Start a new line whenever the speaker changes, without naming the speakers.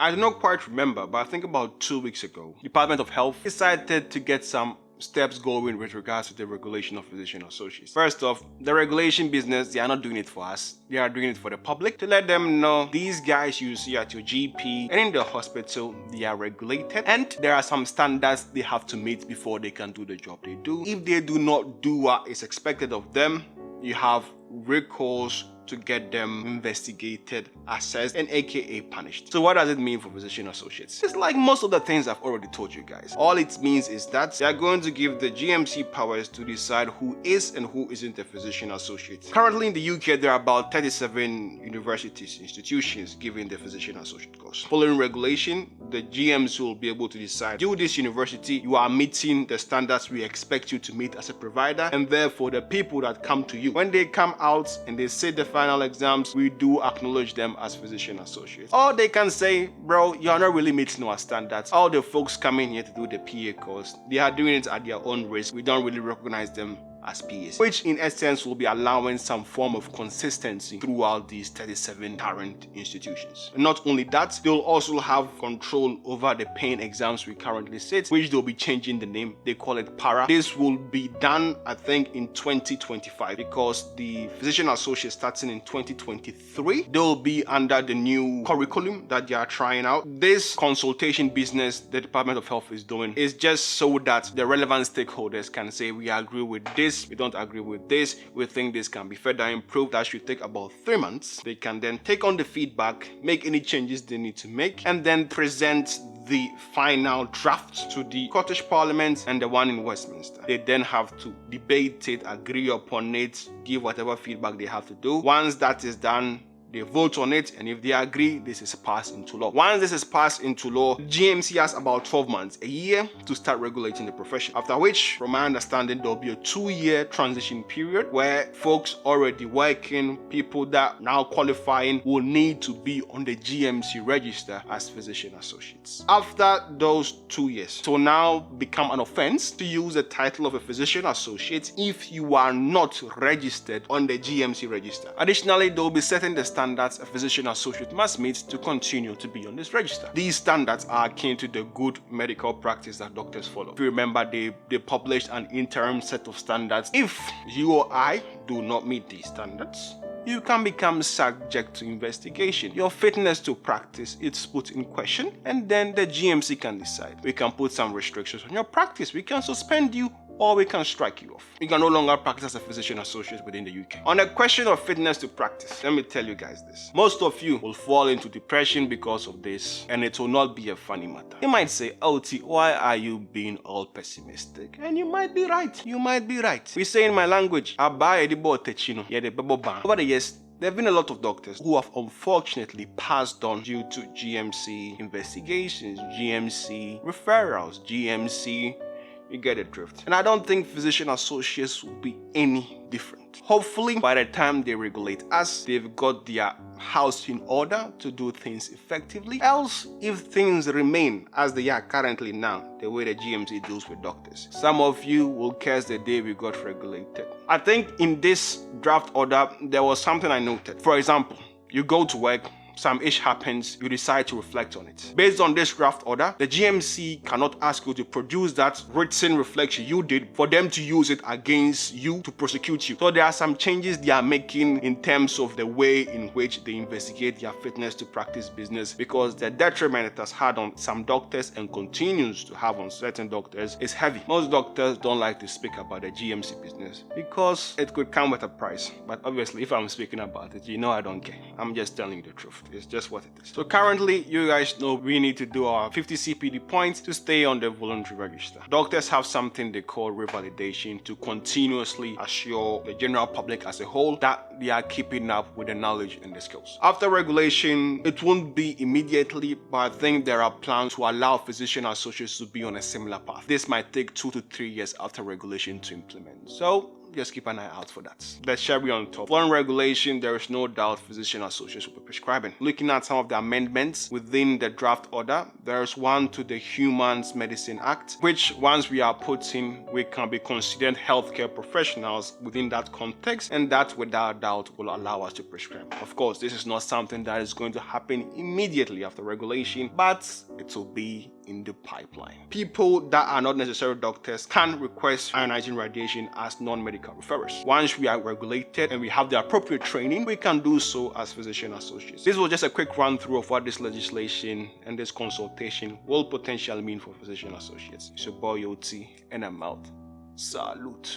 I do not quite remember, but I think about 2 weeks ago, Department of Health decided to get some steps going with regards to the regulation of physician associates. First off, the regulation business, they are not doing it for us. They are doing it for the public to let them know these guys you see at your GP and in the hospital, they are regulated and there are some standards they have to meet before they can do the job they do. If they do not do what is expected of them, you have recourse to get them investigated, assessed, and aka punished. So what does it mean for physician associates? It's like most of the things I've already told you guys. All it means is that they are going to give the GMC powers to decide who is and who isn't a physician associate. Currently in the UK, there are about 37 universities, institutions giving the physician associate course. Following regulation, the GMs will be able to decide, you this university, you are meeting the standards we expect you to meet as a provider, and therefore the people that come to you, when they come out and they say the final exams, we do acknowledge them as physician associates. Or they can say, bro, you're not really meeting our standards. All the folks coming here to do the PA course, they are doing it at their own risk. We don't really recognize them as PAs, which in essence will be allowing some form of consistency throughout these 37 current institutions. And not only that, they'll also have control over the paying exams we currently sit, which they'll be changing the name. They call it para. This will be done, I think, in 2025 because the physician associate starting in 2023, they'll be under the new curriculum that they are trying out. This consultation business the Department of Health is doing is just so that the relevant stakeholders can say, we agree with this, we don't agree with this, we think this can be further improved. That should take about 3 months. They can then take on the feedback, make any changes they need to make, and then present the final draft to the Scottish Parliament and the one in Westminster. They then have to debate it, agree upon it, give whatever feedback they have to do. Once that is done, they vote on it, and if they agree, this is passed into law. Once this is passed into law, GMC has about 12 months, a year, to start regulating the profession. After which, from my understanding, there'll be a 2-year transition period where folks already working, people that now qualifying, will need to be on the GMC register as physician associates. After those 2 years, it will now become an offense to use the title of a physician associate if you are not registered on the GMC register. Additionally, they will be setting the standards a physician associate must meet to continue to be on this register. These standards are akin to the good medical practice that doctors follow. If you remember, they published an interim set of standards. If you or I do not meet these standards, you can become subject to investigation. Your fitness to practice is put in question, and then the GMC can decide. We can put some restrictions on your practice. We can suspend you, or we can strike you off. You can no longer practice as a physician associate within the UK. On the question of fitness to practice, let me tell you guys this. Most of you will fall into depression because of this, and it will not be a funny matter. You might say, Oti, why are you being all pessimistic? And you might be right. You might be right. We say in my language, over the years, there have been a lot of doctors who have unfortunately passed on due to GMC investigations, GMC referrals, GMC. You get the drift. And I don't think physician associates will be any different. Hopefully, by the time they regulate us, they've got their house in order to do things effectively. Else, if things remain as they are currently now, the way the GMC deals with doctors, some of you will curse the day we got regulated. I think in this draft order, there was something I noted. For example, you go to work, some ish happens, you decide to reflect on it. Based on this draft order, the GMC cannot ask you to produce that written reflection you did for them to use it against you to prosecute you. So there are some changes they are making in terms of the way in which they investigate their fitness to practice business, because the detriment it has had on some doctors and continues to have on certain doctors is heavy. Most doctors don't like to speak about the GMC business because it could come with a price. But obviously, if I'm speaking about it, you know I don't care. I'm just telling you the truth. It's just what it is. So currently, you guys know we need to do our 50 CPD points to stay on the voluntary register. Doctors have something they call revalidation to continuously assure the general public as a whole that they are keeping up with the knowledge and the skills. After regulation, it won't be immediately, but I think there are plans to allow physician associates to be on a similar path. This might take 2 to 3 years after regulation to implement. So just keep an eye out for that. The cherry on top. Following regulation, there is no doubt physician associates will be prescribing. Looking at some of the amendments within the draft order, there is one to the Humans Medicine Act, which once we are put in, we can be considered healthcare professionals within that context, and that without doubt will allow us to prescribe. Of course, this is not something that is going to happen immediately after regulation, but it will be in the pipeline. People that are not necessarily doctors can request ionizing radiation as non-medical referrers. Once we are regulated and we have the appropriate training, we can do so as physician associates. This was just a quick run through of what this legislation and this consultation will potentially mean for physician associates. It's your boy Yoti, and I'm out. Salute.